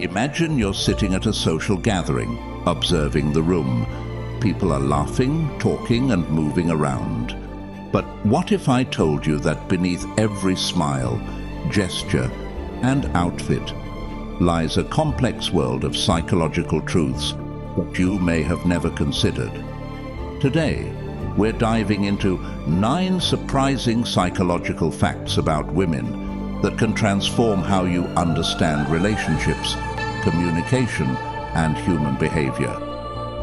Imagine you're sitting at a social gathering, observing the room. People are laughing, talking, and moving around. But what if I told you that beneath every smile, gesture, and outfit lies a complex world of psychological truths that you may have never considered? Today, we're diving into 9 surprising psychological facts about women that can transform how you understand relationships, communication, and human behavior.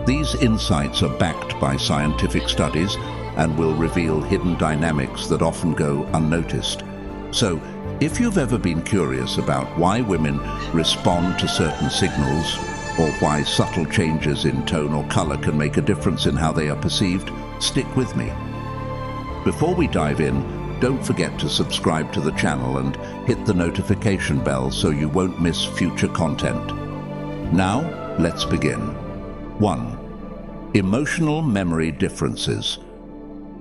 These insights are backed by scientific studies and will reveal hidden dynamics that often go unnoticed. So, if you've ever been curious about why women respond to certain signals, or why subtle changes in tone or color can make a difference in how they are perceived, stick with me. Before we dive in, don't forget to subscribe to the channel and hit the notification bell so you won't miss future content. Now, let's begin. 1. Emotional memory differences.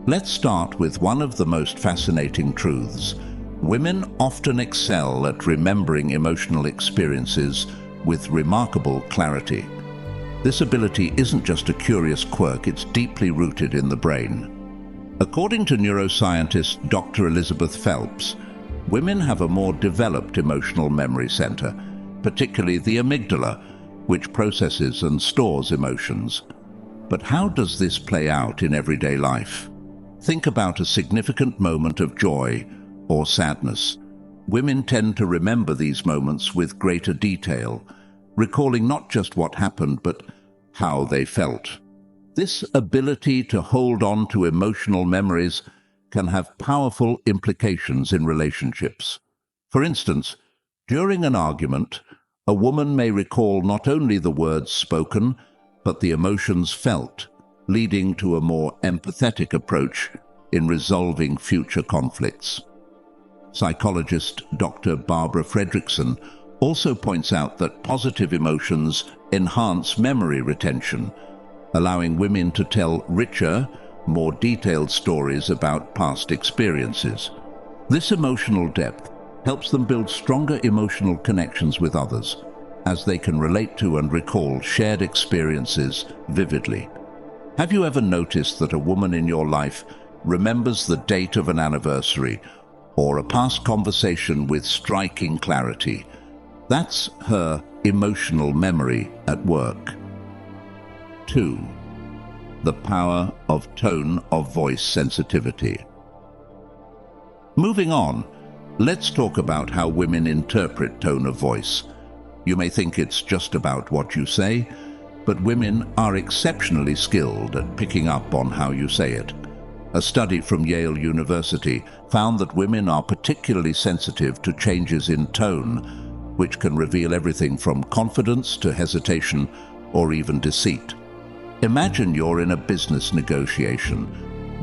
Let's start with one of the most fascinating truths. Women often excel at remembering emotional experiences with remarkable clarity. This ability isn't just a curious quirk, it's deeply rooted in the brain. According to neuroscientist Dr. Elizabeth Phelps, women have a more developed emotional memory center, particularly the amygdala, which processes and stores emotions. But how does this play out in everyday life? Think about a significant moment of joy or sadness. Women tend to remember these moments with greater detail, recalling not just what happened, but how they felt. This ability to hold on to emotional memories can have powerful implications in relationships. For instance, during an argument, a woman may recall not only the words spoken, but the emotions felt, leading to a more empathetic approach in resolving future conflicts. Psychologist Dr. Barbara Fredrickson also points out that positive emotions enhance memory retention, allowing women to tell richer, more detailed stories about past experiences. This emotional depth helps them build stronger emotional connections with others, as they can relate to and recall shared experiences vividly. Have you ever noticed that a woman in your life remembers the date of an anniversary or a past conversation with striking clarity? That's her emotional memory at work. 2. The power of tone of voice sensitivity. Moving on, let's talk about how women interpret tone of voice. You may think it's just about what you say, but women are exceptionally skilled at picking up on how you say it. A study from Yale University found that women are particularly sensitive to changes in tone, which can reveal everything from confidence to hesitation or even deceit. Imagine you're in a business negotiation.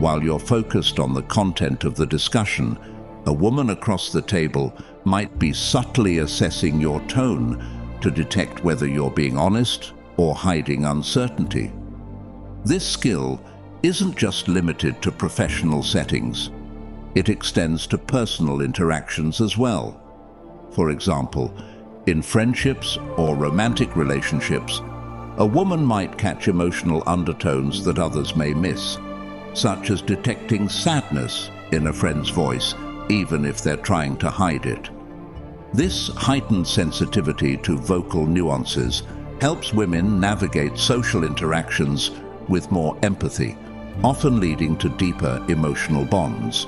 While you're focused on the content of the discussion, a woman across the table might be subtly assessing your tone to detect whether you're being honest or hiding uncertainty. This skill isn't just limited to professional settings. It extends to personal interactions as well. For example, in friendships or romantic relationships, a woman might catch emotional undertones that others may miss, such as detecting sadness in a friend's voice, even if they're trying to hide it. This heightened sensitivity to vocal nuances helps women navigate social interactions with more empathy, often leading to deeper emotional bonds.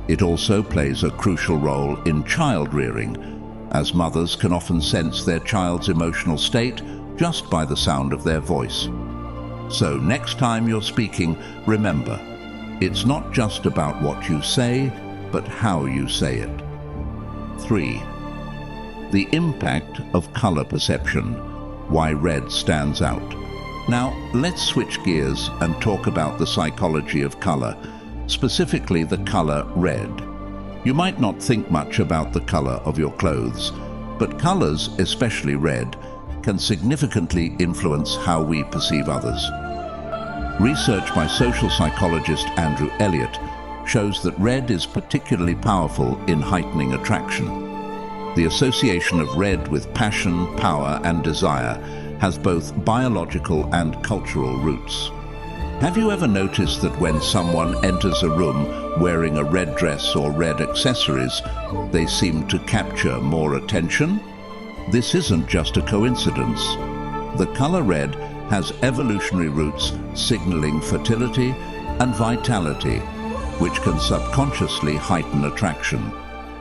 It also plays a crucial role in child rearing, as mothers can often sense their child's emotional state just by the sound of their voice. So next time you're speaking, remember, it's not just about what you say, but how you say it. 3. The impact of color perception, why red stands out. Now, let's switch gears and talk about the psychology of color, specifically the color red. You might not think much about the color of your clothes, but colors, especially red, can significantly influence how we perceive others. Research by social psychologist Andrew Elliott shows that red is particularly powerful in heightening attraction. The association of red with passion, power, and desire has both biological and cultural roots. Have you ever noticed that when someone enters a room wearing a red dress or red accessories, they seem to capture more attention? This isn't just a coincidence. The color red has evolutionary roots signaling fertility and vitality, which can subconsciously heighten attraction.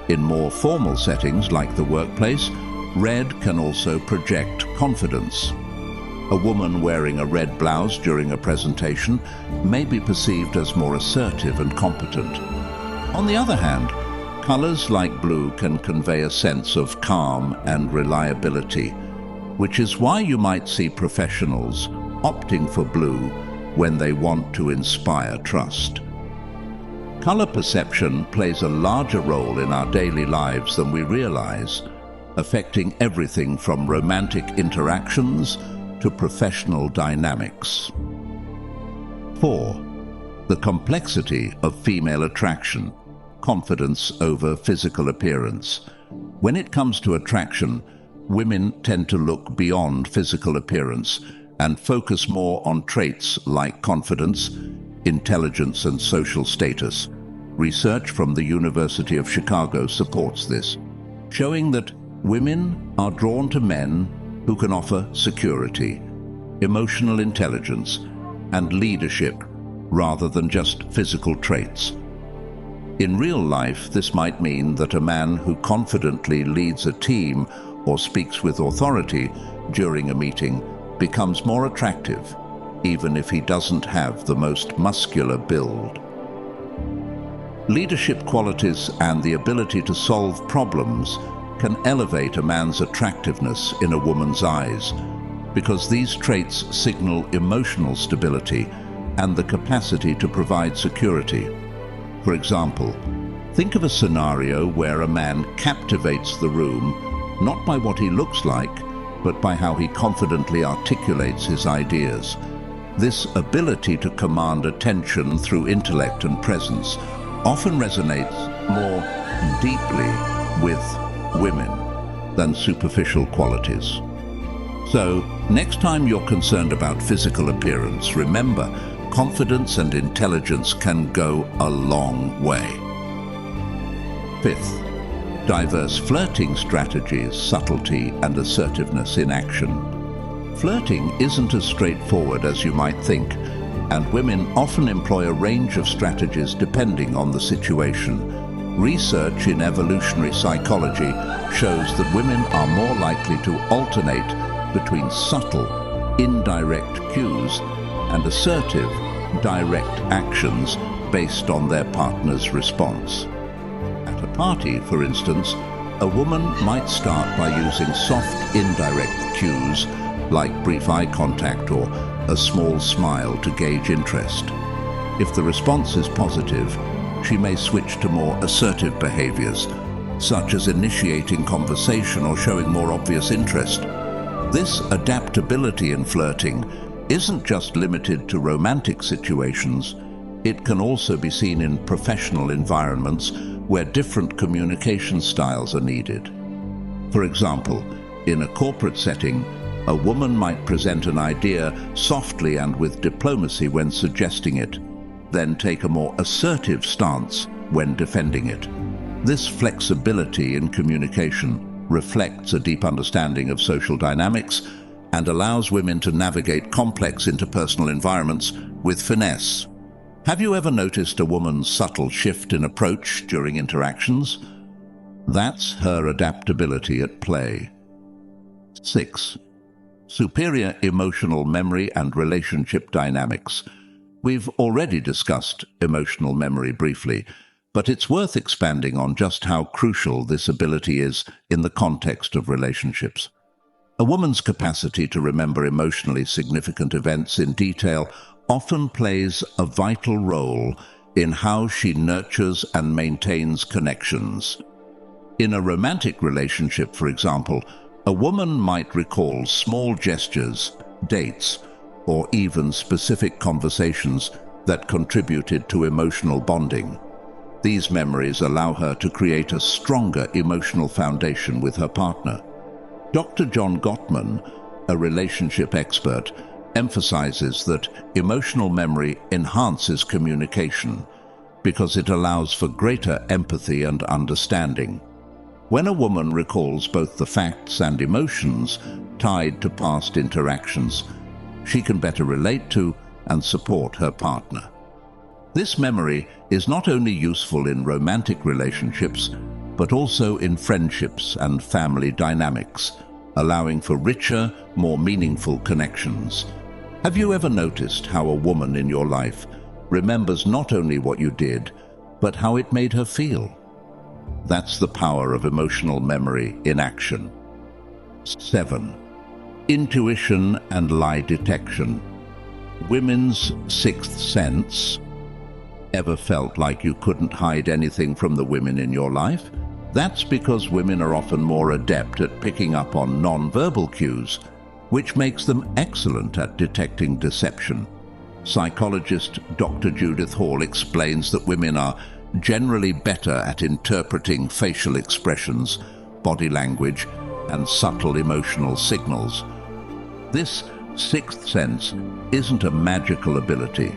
In more formal settings like the workplace, red can also project confidence. A woman wearing a red blouse during a presentation may be perceived as more assertive and competent. On the other hand, colors like blue can convey a sense of calm and reliability, which is why you might see professionals opting for blue when they want to inspire trust. Color perception plays a larger role in our daily lives than we realize, affecting everything from romantic interactions to professional dynamics. 4. The complexity of female attraction, confidence over physical appearance. When it comes to attraction, women tend to look beyond physical appearance and focus more on traits like confidence, intelligence, and social status. Research from the University of Chicago supports this, showing that women are drawn to men who can offer security, emotional intelligence, and leadership rather than just physical traits. In real life, this might mean that a man who confidently leads a team or speaks with authority during a meeting becomes more attractive, even if he doesn't have the most muscular build. Leadership qualities and the ability to solve problems can elevate a man's attractiveness in a woman's eyes, because these traits signal emotional stability and the capacity to provide security. For example, think of a scenario where a man captivates the room not by what he looks like, but by how he confidently articulates his ideas. This ability to command attention through intellect and presence often resonates more deeply with women than superficial qualities. So, next time you're concerned about physical appearance, remember, confidence and intelligence can go a long way. 5th, diverse flirting strategies, subtlety, and assertiveness in action. Flirting isn't as straightforward as you might think, and women often employ a range of strategies depending on the situation. Research in evolutionary psychology shows that women are more likely to alternate between subtle, indirect cues and assertive, direct actions based on their partner's response. At a party, for instance, a woman might start by using soft, indirect cues like brief eye contact or a small smile to gauge interest. If the response is positive, she may switch to more assertive behaviors, such as initiating conversation or showing more obvious interest. This adaptability in flirting isn't just limited to romantic situations. It can also be seen in professional environments where different communication styles are needed. For example, in a corporate setting, a woman might present an idea softly and with diplomacy when suggesting it, then take a more assertive stance when defending it. This flexibility in communication reflects a deep understanding of social dynamics and allows women to navigate complex interpersonal environments with finesse. Have you ever noticed a woman's subtle shift in approach during interactions? That's her adaptability at play. 6. Superior emotional memory and relationship dynamics. We've already discussed emotional memory briefly, but it's worth expanding on just how crucial this ability is in the context of relationships. A woman's capacity to remember emotionally significant events in detail often plays a vital role in how she nurtures and maintains connections. In a romantic relationship, for example, a woman might recall small gestures, dates, or even specific conversations that contributed to emotional bonding. These memories allow her to create a stronger emotional foundation with her partner. Dr. John Gottman, a relationship expert, emphasizes that emotional memory enhances communication because it allows for greater empathy and understanding. When a woman recalls both the facts and emotions tied to past interactions, she can better relate to and support her partner. This memory is not only useful in romantic relationships, but also in friendships and family dynamics, allowing for richer, more meaningful connections. Have you ever noticed how a woman in your life remembers not only what you did, but how it made her feel? That's the power of emotional memory in action. 7. Intuition and lie detection. Women's sixth sense. Ever felt like you couldn't hide anything from the women in your life? That's because women are often more adept at picking up on non-verbal cues, which makes them excellent at detecting deception. Psychologist Dr. Judith Hall explains that women are generally better at interpreting facial expressions, body language, and subtle emotional signals. This sixth sense isn't a magical ability,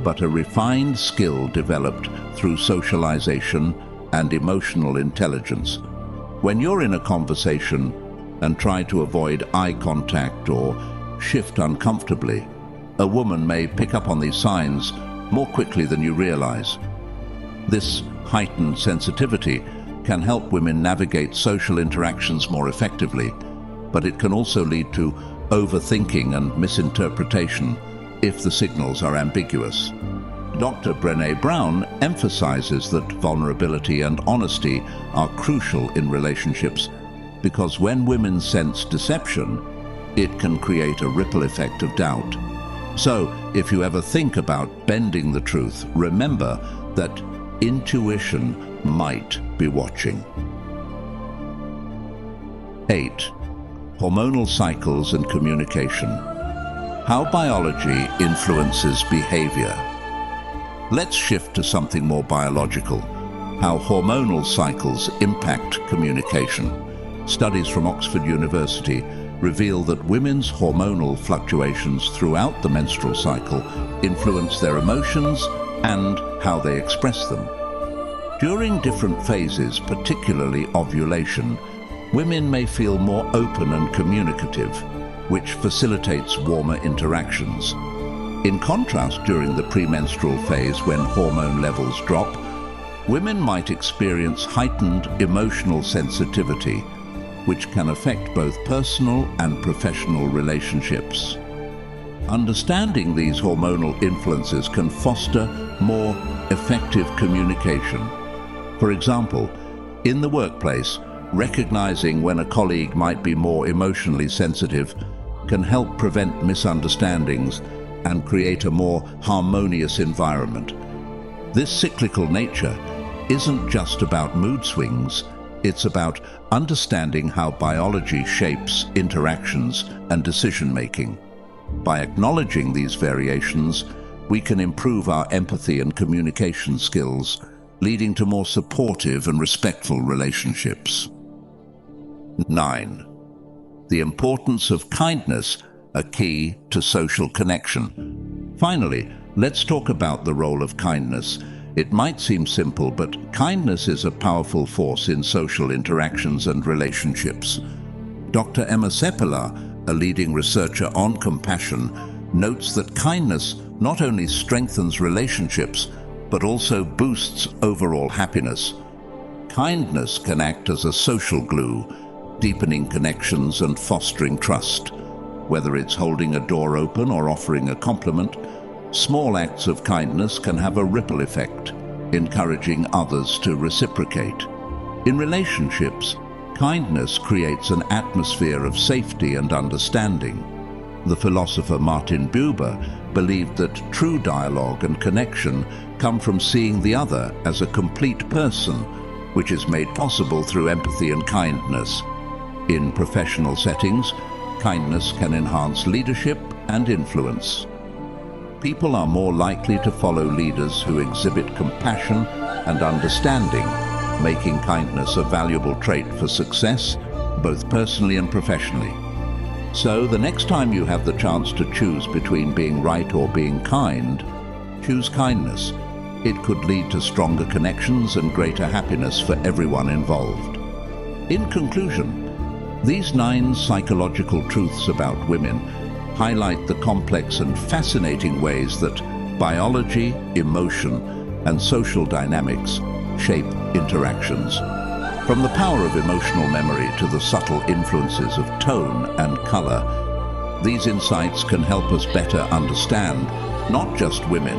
but a refined skill developed through socialization and emotional intelligence. When you're in a conversation and try to avoid eye contact or shift uncomfortably, a woman may pick up on these signs more quickly than you realize. This heightened sensitivity can help women navigate social interactions more effectively, but it can also lead to overthinking and misinterpretation if the signals are ambiguous. Dr. Brené Brown emphasizes that vulnerability and honesty are crucial in relationships because when women sense deception, it can create a ripple effect of doubt. So, if you ever think about bending the truth, remember that intuition might be watching. 8. Hormonal cycles and communication. How biology influences behavior. Let's shift to something more biological. How hormonal cycles impact communication. Studies from Oxford University reveal that women's hormonal fluctuations throughout the menstrual cycle influence their emotions and how they express them. During different phases, particularly ovulation, women may feel more open and communicative, which facilitates warmer interactions. In contrast, during the premenstrual phase, when hormone levels drop, women might experience heightened emotional sensitivity, which can affect both personal and professional relationships. Understanding these hormonal influences can foster more effective communication. For example, in the workplace, recognizing when a colleague might be more emotionally sensitive can help prevent misunderstandings and create a more harmonious environment. This cyclical nature isn't just about mood swings, it's about understanding how biology shapes interactions and decision-making. By acknowledging these variations, we can improve our empathy and communication skills, leading to more supportive and respectful relationships. 9. The importance of kindness, a key to social connection. Finally, let's talk about the role of kindness. It might seem simple, but kindness is a powerful force in social interactions and relationships. Dr. Emma Seppala, a leading researcher on compassion, notes that kindness not only strengthens relationships, but also boosts overall happiness. Kindness can act as a social glue, deepening connections and fostering trust. Whether it's holding a door open or offering a compliment, small acts of kindness can have a ripple effect, encouraging others to reciprocate. In relationships, kindness creates an atmosphere of safety and understanding. The philosopher Martin Buber believed that true dialogue and connection come from seeing the other as a complete person, which is made possible through empathy and kindness. In professional settings, kindness can enhance leadership and influence. People are more likely to follow leaders who exhibit compassion, and understanding, making kindness a valuable trait for success, both personally and professionally. So the next time you have the chance to choose between being right or being kind, choose kindness. It could lead to stronger connections and greater happiness for everyone involved. In conclusion, these 9 psychological truths about women highlight the complex and fascinating ways that biology, emotion, and social dynamics shape interactions. From the power of emotional memory to the subtle influences of tone and color, these insights can help us better understand not just women,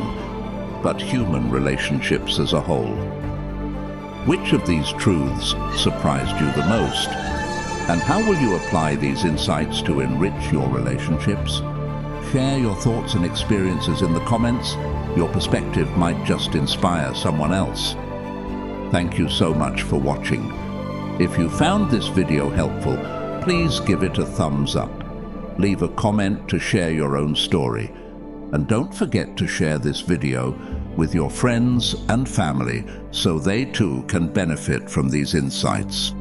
but human relationships as a whole. Which of these truths surprised you the most? And how will you apply these insights to enrich your relationships? Share your thoughts and experiences in the comments. Your perspective might just inspire someone else. Thank you so much for watching. If you found this video helpful, please give it a thumbs up. Leave a comment to share your own story. And don't forget to share this video with your friends and family so they too can benefit from these insights.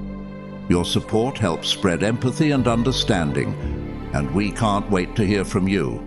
Your support helps spread empathy and understanding, and we can't wait to hear from you.